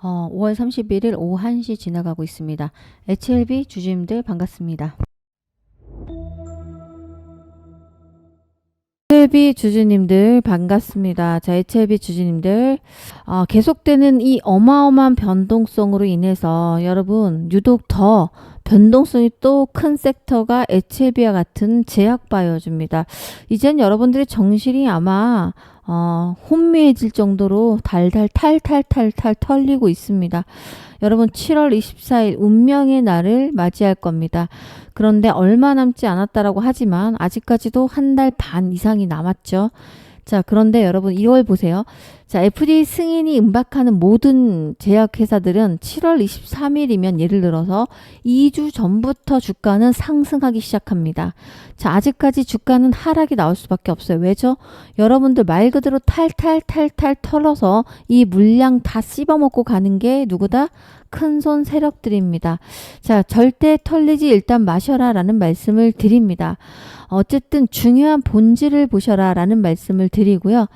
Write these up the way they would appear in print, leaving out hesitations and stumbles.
5월 31일 오후 1시 지나가고 있습니다. HLB 주주님들 반갑습니다. HLB 주주님들 반갑습니다. 자, HLB 주주님들 계속되는 이 어마어마한 변동성으로 인해서 여러분 유독 더 변동성이 또 큰 섹터가 HLB와 같은 제약바이오주입니다. 이젠 여러분들의 정신이 아마 혼미해질 정도로 달달 탈탈탈탈 털리고 있습니다. 여러분 7월 24일 운명의 날을 맞이할 겁니다. 그런데 얼마 남지 않았다라고 하지만 아직까지도 한 달 반 이상이 남았죠. 자, 그런데 여러분 1월 보세요. 자, FDA 승인이 임박하는 모든 제약회사들은 7월 23일이면 예를 들어서 2주 전부터 주가는 상승하기 시작합니다. 자, 아직까지 주가는 하락이 나올 수밖에 없어요. 왜죠? 여러분들 말 그대로 탈탈탈탈 털어서 이 물량 다 씹어먹고 가는 게 누구다? 큰손 세력들입니다. 자, 절대 털리지 일단 마셔라 라는 말씀을 드립니다. 어쨌든 중요한 본질을 보셔라 라는 말씀을 드리고요.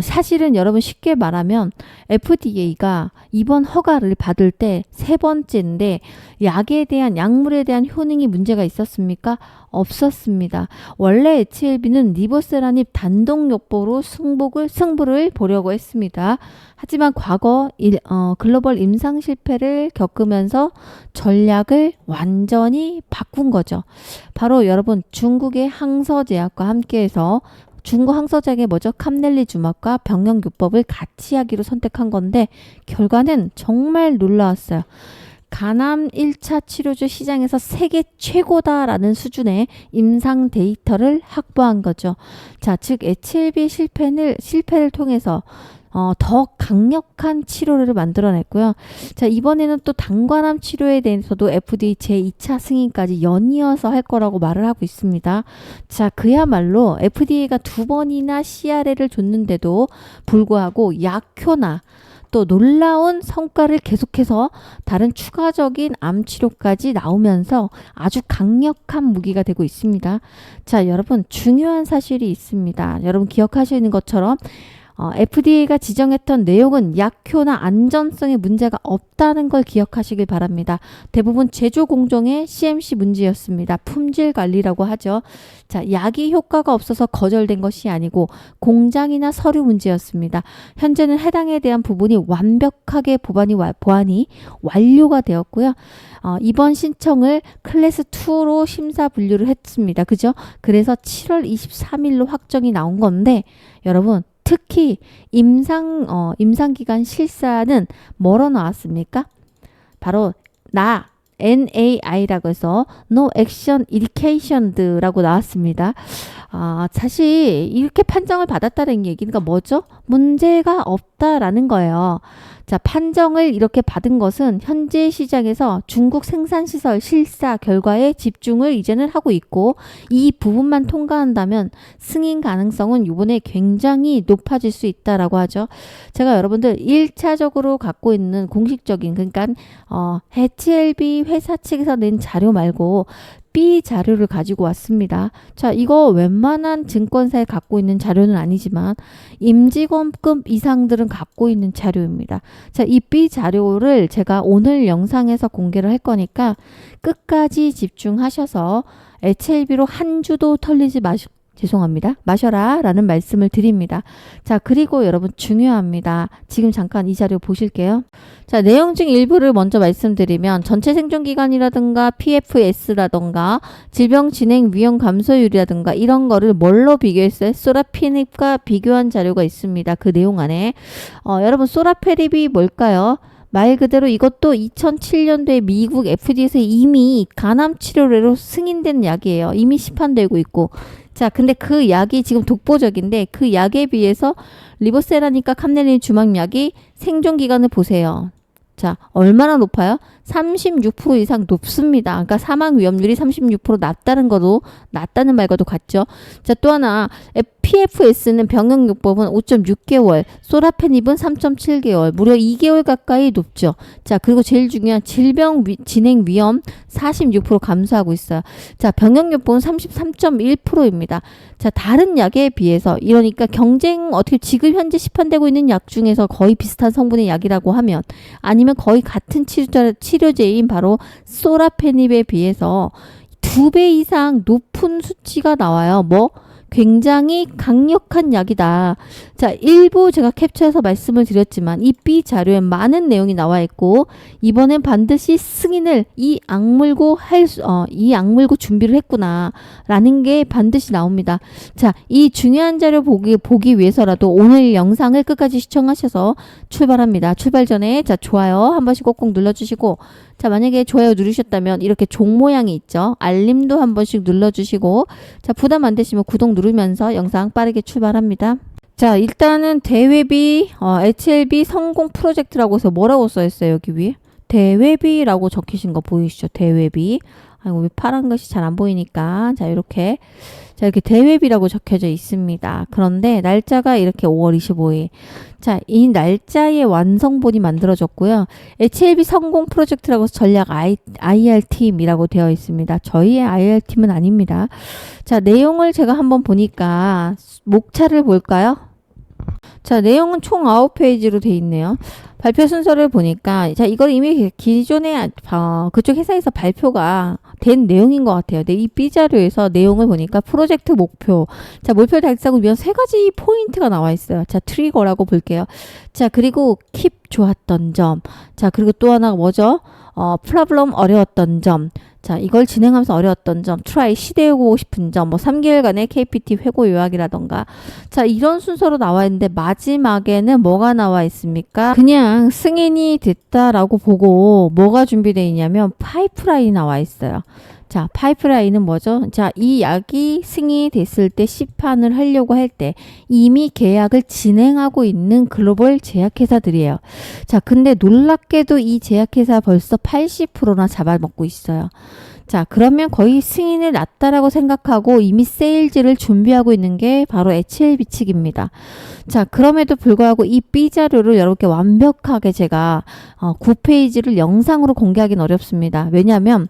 사실은 여러분 쉽게 말하면 FDA가 이번 허가를 받을 때 세 번째인데 약에 대한 약물에 대한 효능이 문제가 있었습니까? 없었습니다. 원래 HLB는 리보세라닙 단독요법으로 승부를 보려고 했습니다. 하지만 과거 글로벌 임상 실패를 겪으면서 전략을 완전히 바꾼 거죠. 바로 여러분 중국의 항서제약과 함께해서 중국 항서제약의 뭐죠? 캄넬리주막과 병영요법을 같이 하기로 선택한 건데 결과는 정말 놀라웠어요. 간암 1차 치료제 시장에서 세계 최고다라는 수준의 임상 데이터를 확보한 거죠. 자, 즉 HLB 실패를 통해서 더 강력한 치료를 만들어냈고요. 자, 이번에는 또 당관암 치료에 대해서도 FDA 제2차 승인까지 연이어서 할 거라고 말을 하고 있습니다. 자, 그야말로 FDA가 2번이나 CRL을 줬는데도 불구하고 약효나 또 놀라운 성과를 계속해서 다른 추가적인 암 치료까지 나오면서 아주 강력한 무기가 되고 있습니다. 자, 여러분 중요한 사실이 있습니다. 여러분 기억하시는 것처럼 FDA가 지정했던 내용은 약효나 안전성에 문제가 없다는 걸 기억하시길 바랍니다. 대부분 제조 공정의 CMC 문제였습니다. 품질 관리라고 하죠. 자, 약이 효과가 없어서 거절된 것이 아니고 공장이나 서류 문제였습니다. 현재는 해당에 대한 부분이 완벽하게 보완이 완료가 되었고요. 이번 신청을 클래스 2로 심사 분류를 했습니다. 그죠? 그래서 7월 23일로 확정이 나온 건데 여러분 특히 임상기간 실사는 뭐로 나왔습니까? 바로 NAI라고 해서 No Action Indication라고 나왔습니다. 사실 이렇게 판정을 받았다는 얘기가 뭐죠? 문제가 없다라는 거예요. 자, 판정을 이렇게 받은 것은 현재 시장에서 중국 생산시설 실사 결과에 집중을 이제는 하고 있고 이 부분만 통과한다면 승인 가능성은 이번에 굉장히 높아질 수 있다라고 하죠. 제가 여러분들 1차적으로 갖고 있는 공식적인 그러니까 HLB 회사 측에서 낸 자료 말고 B 자료를 가지고 왔습니다. 자, 이거 웬만한 증권사에 갖고 있는 자료는 아니지만 임직원급 이상들은 갖고 있는 자료입니다. 자, 이 B 자료를 제가 오늘 영상에서 공개를 할 거니까 끝까지 집중하셔서 HLB로 한 주도 털리지 마셔라 라는 말씀을 드립니다. 자, 그리고 여러분 중요합니다. 지금 잠깐 이 자료 보실게요. 자, 내용 중 일부를 먼저 말씀드리면 전체 생존기간이라든가 PFS라든가 질병 진행 위험 감소율이라든가 이런 거를 뭘로 비교했어요? 소라피닙과 비교한 자료가 있습니다. 그 내용 안에 여러분 소라페립이 뭘까요? 말 그대로 이것도 2007년도에 미국 FDA에서 이미 간암 치료제로 승인된 약이에요. 이미 시판되고 있고. 자, 근데 그 약이 지금 독보적인데 그 약에 비해서 리보세라닙과 캄넬린 주막약이 생존 기간을 보세요. 자, 얼마나 높아요? 36% 이상 높습니다. 그러니까 사망 위험률이 36% 낮다는 말과도 같죠. 자, 또 하나 PFS는 병역요법은 5.6개월, 소라페닙은 3.7개월, 무려 2개월 가까이 높죠. 자, 그리고 제일 중요한 질병 진행 위험 46% 감소하고 있어요. 자, 병역요법은 33.1%입니다. 자, 다른 약에 비해서 이러니까 어떻게 지금 현재 시판되고 있는 약 중에서 거의 비슷한 성분의 약이라고 하면 아니면 거의 같은 치료제인 바로 소라페닙에 비해서 2배 이상 높은 수치가 나와요. 굉장히 강력한 약이다. 자, 일부 제가 캡처해서 말씀을 드렸지만 이 B 자료에 많은 내용이 나와 있고 이번엔 반드시 승인을 이 악물고 준비를 했구나라는 게 반드시 나옵니다. 자, 이 중요한 자료 보기 위해서라도 오늘 영상을 끝까지 시청하셔서 출발합니다. 출발 전에 자, 좋아요 한 번씩 꼭꼭 눌러주시고 자, 만약에 좋아요 누르셨다면 이렇게 종 모양이 있죠. 알림도 한 번씩 눌러주시고 자, 부담 안 되시면 구독 누르면서 영상 빠르게 출발합니다. 자, 일단은 대외비 HLB 성공 프로젝트라고 해서 뭐라고 써있어요? 여기 위에 대외비라고 적히신 거 보이시죠? 대외비. 아이고, 왜 파란 것이 잘 안 보이니까 자, 이렇게 대외비라고 적혀져 있습니다. 그런데 날짜가 이렇게 5월 25일. 자, 이 날짜의 완성본이 만들어졌고요. HLB 성공 프로젝트라고 해서 전략 IR팀이라고 되어 있습니다. 저희의 IR팀은 아닙니다. 자, 내용을 제가 한번 보니까 목차를 볼까요? 자, 내용은 총 9페이지로 돼 있네요. 발표 순서를 보니까 자, 이걸 이미 기존에 그쪽 회사에서 발표가 된 내용인 것 같아요. 근데 이 B자료에서 내용을 보니까 프로젝트 목표, 자, 목표 달성을 위한 3가지 포인트가 나와 있어요. 자, 트리거라고 볼게요. 자, 그리고 킵 좋았던 점, 자, 그리고 또 하나가 뭐죠? 프로블럼 어려웠던 점, 자, 이걸 진행하면서 어려웠던 점, 트라이 시도해보고 싶은 점, 3개월간의 KPT 회고 요약이라던가. 자, 이런 순서로 나와 있는데 마지막에는 뭐가 나와 있습니까? 그냥 승인이 됐다라고 보고 뭐가 준비되어 있냐면 파이프라인이 나와 있어요. 자, 파이프라인은 뭐죠? 자, 이 약이 승인이 됐을 때 시판을 하려고 할 때 이미 계약을 진행하고 있는 글로벌 제약회사들이에요. 자, 근데 놀랍게도 이 제약회사 벌써 80%나 잡아먹고 있어요. 자, 그러면 거의 승인을 났다라고 생각하고 이미 세일즈를 준비하고 있는 게 바로 HLB 측입니다. 자, 그럼에도 불구하고 이 B자료를 여러분께 완벽하게 제가 9페이지를 영상으로 공개하기는 어렵습니다. 왜냐하면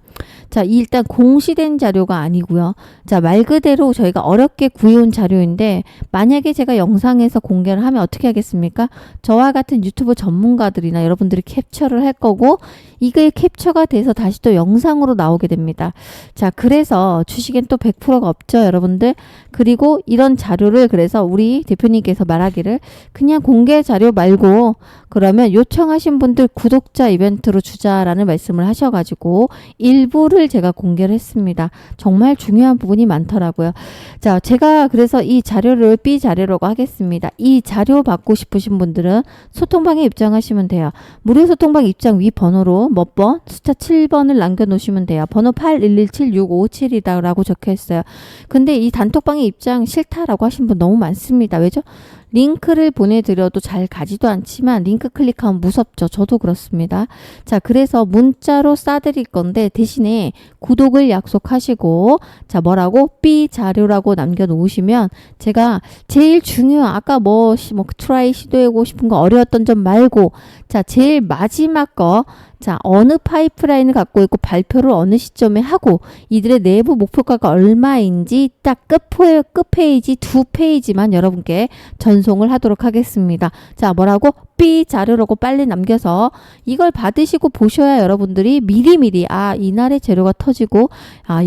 자, 일단 공시된 자료가 아니고요. 자, 말 그대로 저희가 어렵게 구해온 자료인데 만약에 제가 영상에서 공개를 하면 어떻게 하겠습니까? 저와 같은 유튜브 전문가들이나 여러분들이 캡처를 할 거고 이게 캡처가 돼서 다시 또 영상으로 나오게 됩니다. 자, 그래서 주식엔 또 100%가 없죠, 여러분들. 그리고 이런 자료를 그래서 우리 대표님께서 말하기를 그냥 공개 자료 말고 그러면 요청하신 분들 구독자 이벤트로 주자라는 말씀을 하셔가지고 일부를 제가 공개를 했습니다. 정말 중요한 부분이 많더라고요. 자, 제가 그래서 이 자료를 B 자료라고 하겠습니다. 이 자료 받고 싶으신 분들은 소통방에 입장하시면 돼요. 무료 소통방 입장 위 번호로 몇 번? 숫자 7번을 남겨놓으시면 돼요. 번호 81176557이다 라고 적혀있어요. 근데 이 단톡방에 입장 싫다라고 하신 분 너무 많습니다. 왜죠? 링크를 보내드려도 잘 가지도 않지만 링크 클릭하면 무섭죠. 저도 그렇습니다. 자, 그래서 문자로 싸드릴 건데 대신에 구독을 약속하시고 자, 뭐라고? B 자료라고 남겨놓으시면 제가 제일 중요한 아까 트라이 시도해보고 싶은 거 어려웠던 점 말고 자, 제일 마지막 거 자, 어느 파이프라인을 갖고 있고 발표를 어느 시점에 하고 이들의 내부 목표가가 얼마인지 딱 끝 페이지 2페이지만 여러분께 전송을 하도록 하겠습니다. 자, 뭐라고? B 자료라고 빨리 남겨서 이걸 받으시고 보셔야 여러분들이 미리미리 이날에 재료가 터지고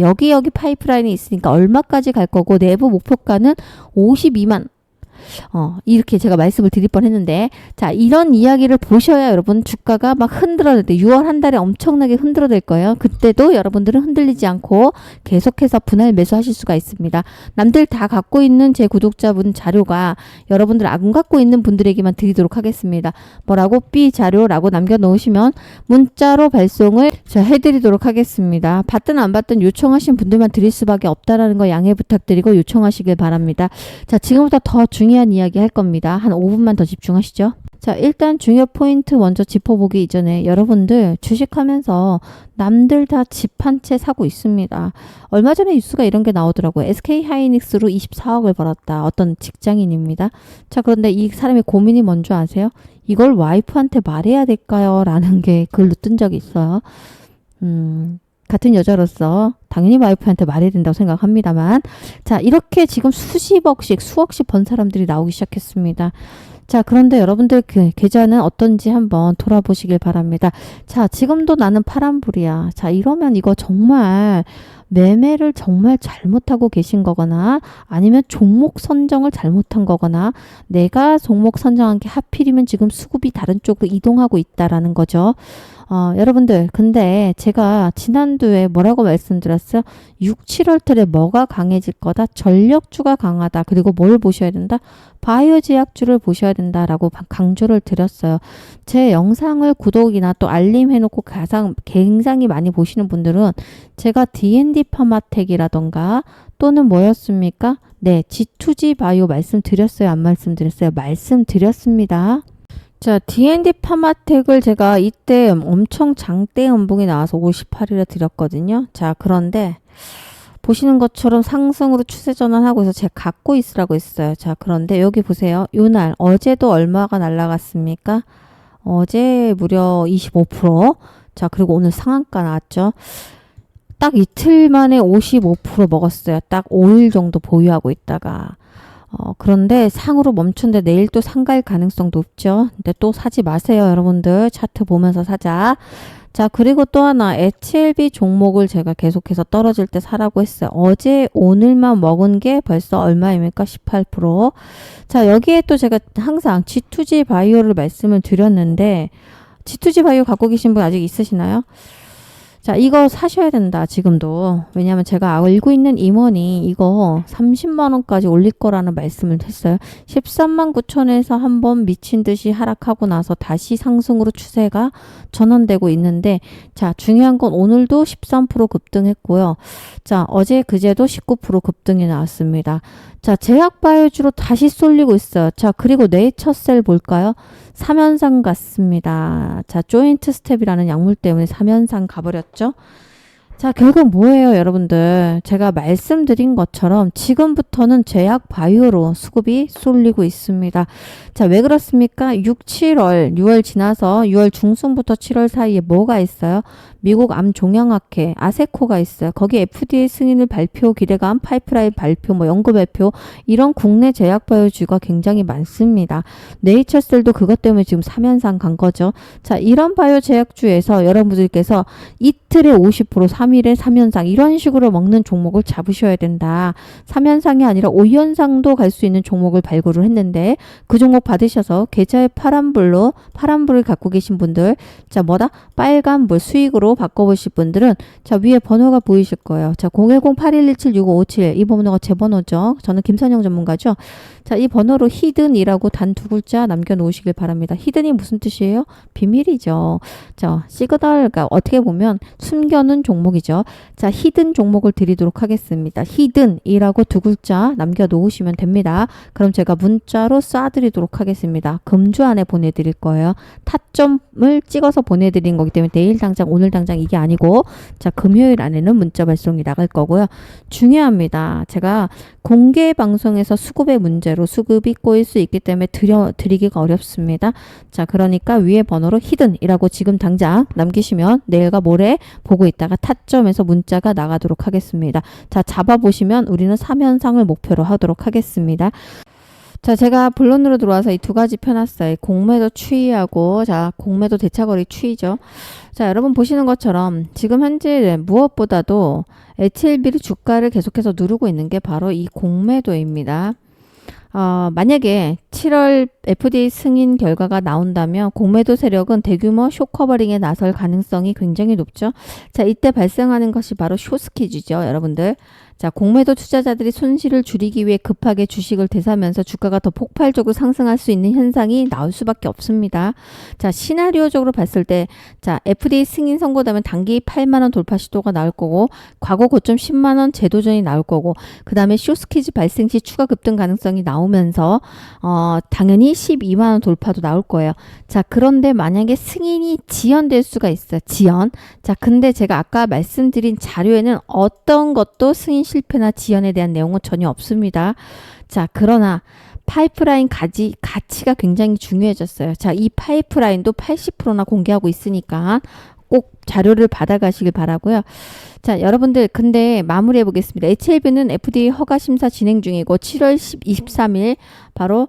여기 파이프라인이 있으니까 얼마까지 갈 거고 내부 목표가는 52만 이렇게 제가 말씀을 드릴 뻔했는데 자, 이런 이야기를 보셔야 여러분 주가가 막 흔들어댈 때 6월 한 달에 엄청나게 흔들어댈 거예요. 그때도 여러분들은 흔들리지 않고 계속해서 분할 매수하실 수가 있습니다. 남들 다 갖고 있는 제 구독자분 자료가 여러분들 안 갖고 있는 분들에게만 드리도록 하겠습니다. 뭐라고? B 자료라고 남겨놓으시면 문자로 발송을 해드리도록 하겠습니다. 받든 안 받든 요청하신 분들만 드릴 수밖에 없다라는 거 양해 부탁드리고 요청하시길 바랍니다. 자, 지금부터 더 중요한 중요한 이야기 할 겁니다. 한 5분만 더 집중하시죠. 자, 일단 중요 포인트 먼저 짚어보기 이전에 여러분들 주식하면서 남들 다 집 한 채 사고 있습니다. 얼마 전에 뉴스가 이런 게 나오더라고요. SK 하이닉스로 24억을 벌었다. 어떤 직장인입니다. 자, 그런데 이 사람의 고민이 뭔지 아세요? 이걸 와이프한테 말해야 될까요? 라는 게 글로 뜬 적이 있어요. 같은 여자로서 당연히 와이프한테 말해야 된다고 생각합니다만, 자, 이렇게 지금 수십억씩, 수억씩 번 사람들이 나오기 시작했습니다. 자, 그런데 여러분들 그 계좌는 어떤지 한번 돌아보시길 바랍니다. 자, 지금도 나는 파란불이야. 자, 이러면 이거 정말 매매를 정말 잘못하고 계신 거거나 아니면 종목 선정을 잘못한 거거나 내가 종목 선정한 게 하필이면 지금 수급이 다른 쪽으로 이동하고 있다라는 거죠. 여러분들, 근데 제가 지난주에 뭐라고 말씀드렸어요? 6, 7월 달에 뭐가 강해질 거다? 전력주가 강하다. 그리고 뭘 보셔야 된다? 바이오 제약주를 보셔야 된다라고 강조를 드렸어요. 제 영상을 구독이나 또 알림 해놓고 굉장히 많이 보시는 분들은 제가 D&D 파마텍이라던가 또는 뭐였습니까? 네, G2G 바이오 말씀드렸어요? 안 말씀드렸어요? 말씀드렸습니다. 자, D&D 파마텍을 제가 이때 엄청 장대 연봉이 나와서 58일에 드렸거든요. 자, 그런데 보시는 것처럼 상승으로 추세 전환하고 있어서 제가 갖고 있으라고 했어요. 자, 그런데 여기 보세요. 요날 어제도 얼마가 날라갔습니까? 어제 무려 25%. 자, 그리고 오늘 상한가 나왔죠. 딱 이틀 만에 55% 먹었어요. 딱 5일 정도 보유하고 있다가. 그런데 상으로 멈춘데 내일 또 상갈 가능성도 없죠. 근데 또 사지 마세요, 여러분들. 차트 보면서 사자. 자, 그리고 또 하나 HLB 종목을 제가 계속해서 떨어질 때 사라고 했어요. 어제 오늘만 먹은 게 벌써 얼마입니까? 18%. 자, 여기에 또 제가 항상 G2G 바이오를 말씀을 드렸는데 G2G 바이오 갖고 계신 분 아직 있으시나요? 자, 이거 사셔야 된다, 지금도. 왜냐면 제가 알고 있는 임원이 이거 30만 원까지 올릴 거라는 말씀을 했어요. 13만 9천에서 한번 미친 듯이 하락하고 나서 다시 상승으로 추세가 전환되고 있는데, 자, 중요한 건 오늘도 13% 급등했고요. 자, 어제 그제도 19% 급등이 나왔습니다. 자, 제약바이오주로 다시 쏠리고 있어요. 자, 그리고 네이처셀 볼까요? 3연상 갔습니다. 자, 조인트 스텝이라는 약물 때문에 3연상 가버렸죠. 자, 결국 뭐예요, 여러분들? 제가 말씀드린 것처럼 지금부터는 제약 바이오로 수급이 쏠리고 있습니다. 자, 왜 그렇습니까? 6, 7월, 6월 지나서 6월 중순부터 7월 사이에 뭐가 있어요? 미국 암 종양학회, 아세코가 있어요. 거기 FDA 승인을 발표, 기대감, 파이프라인 발표, 연구 발표, 이런 국내 제약 바이오주가 굉장히 많습니다. 네이처셀도 그것 때문에 지금 3연상 간 거죠. 자, 이런 바이오 제약주에서 여러분들께서 이틀에 50%, 3일에 3연상 이런 식으로 먹는 종목을 잡으셔야 된다. 3연상이 아니라 5연상도 갈 수 있는 종목을 발굴을 했는데 그 종목 받으셔서 계좌에 파란불을 갖고 계신 분들, 자, 뭐다? 빨간불 수익으로 바꿔보실 분들은 자, 위에 번호가 보이실 거예요. 자, 010-8117-6557 이 번호가 제 번호죠. 저는 김선영 전문가죠. 자, 이 번호로 히든이라고 단 두 글자 남겨놓으시길 바랍니다. 히든이 무슨 뜻이에요? 비밀이죠. 자, 시그널, 그러니까 어떻게 보면 숨겨놓은 종목이죠. 자, 히든 종목을 드리도록 하겠습니다. 히든이라고 두 글자 남겨놓으시면 됩니다. 그럼 제가 문자로 쏴드리도록 하겠습니다. 금주 안에 보내드릴 거예요. 타점을 찍어서 보내드린 거기 때문에 내일 당장, 오늘 당장 이게 아니고, 자, 금요일 안에는 문자 발송이 나갈 거고요. 중요합니다. 제가 공개 방송에서 수급의 문제로 수급이 꼬일 수 있기 때문에 드리기가 어렵습니다. 자, 그러니까 위에 번호로 히든이라고 지금 당장 남기시면 내일과 모레 보고 있다가 타점에서 문자가 나가도록 하겠습니다. 자, 잡아보시면 우리는 3연상을 목표로 하도록 하겠습니다. 자, 제가 본론으로 들어와서 이 두 가지 펴놨어요. 공매도 추이하고, 자, 공매도 대차거리 추이죠. 자, 여러분 보시는 것처럼 지금 현재 무엇보다도 HLB 주가를 계속해서 누르고 있는 게 바로 이 공매도입니다. 만약에 7월 FDA 승인 결과가 나온다면 공매도 세력은 대규모 숏커버링에 나설 가능성이 굉장히 높죠. 자, 이때 발생하는 것이 바로 숏스퀴즈죠, 여러분들. 자, 공매도 투자자들이 손실을 줄이기 위해 급하게 주식을 대사면서 주가가 더 폭발적으로 상승할 수 있는 현상이 나올 수밖에 없습니다. 자, 시나리오적으로 봤을 때, 자, FDA 승인 선고되면 단기 8만 원 돌파 시도가 나올 거고, 과거 고점 10만 원 재도전이 나올 거고, 그 다음에 쇼스퀴즈 발생 시 추가 급등 가능성이 나오면서 당연히 12만 원 돌파도 나올 거예요. 자, 그런데 만약에 승인이 지연될 수가 있어요. 지연. 자, 근데 제가 아까 말씀드린 자료에는 어떤 것도 승인 실패나 지연에 대한 내용은 전혀 없습니다. 자, 그러나 파이프라인 가치가 굉장히 중요해졌어요. 자, 이 파이프라인도 80%나 공개하고 있으니까 꼭 자료를 받아가시길 바라고요. 자, 여러분들 근데 마무리해 보겠습니다. HLB는 FDA 허가 심사 진행 중이고 7월 23일 바로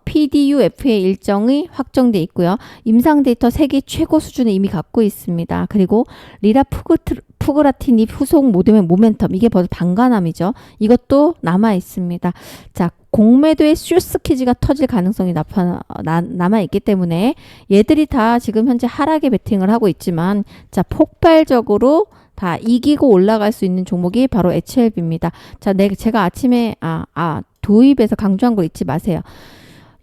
PDUFA 일정이 확정돼 있고요. 임상 데이터 세계 최고 수준을 이미 갖고 있습니다. 그리고 리라푸그라티닙 후속 모뎀의 모멘텀, 이게 벌써 방관암이죠. 이것도 남아 있습니다. 자, 공매도의 쇼스퀴즈가 터질 가능성이 남아있기 때문에 얘들이 다 지금 현재 하락에 베팅을 하고 있지만, 자, 폭발적으로 다 이기고 올라갈 수 있는 종목이 바로 HLB입니다. 자, 제가 아침에 도입에서 강조한 걸 잊지 마세요.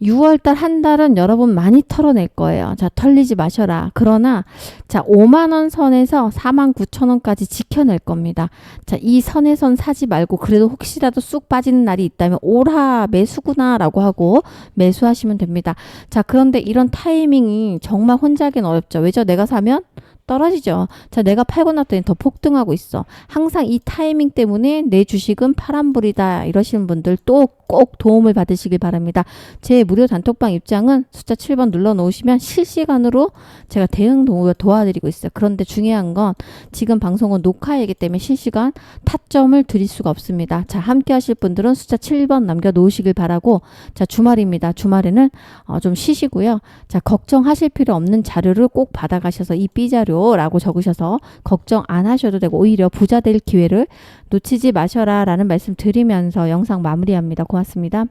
6월달 한 달은 여러분 많이 털어낼 거예요. 자, 털리지 마셔라. 그러나 자, 5만원 선에서 49,000원까지 지켜낼 겁니다. 자, 이 선에선 사지 말고 그래도 혹시라도 쑥 빠지는 날이 있다면 오라 매수구나 라고 하고 매수하시면 됩니다. 자, 그런데 이런 타이밍이 정말 혼자 하기는 어렵죠. 왜죠? 내가 사면 떨어지죠. 자, 내가 팔고 났더니 더 폭등하고 있어. 항상 이 타이밍 때문에 내 주식은 파란불이다 이러시는 분들 또 꼭 도움을 받으시길 바랍니다. 제 무료 단톡방 입장은 숫자 7번 눌러 놓으시면 실시간으로 제가 대응 도와드리고 있어요. 그런데 중요한 건 지금 방송은 녹화이기 때문에 실시간 타점을 드릴 수가 없습니다. 자, 함께 하실 분들은 숫자 7번 남겨 놓으시길 바라고, 자, 주말입니다. 주말에는 좀 쉬시고요. 자, 걱정하실 필요 없는 자료를 꼭 받아가셔서 이 B자료라고 적으셔서 걱정 안 하셔도 되고 오히려 부자 될 기회를 놓치지 마셔라 라는 말씀 드리면서 영상 마무리합니다. 고맙습니다.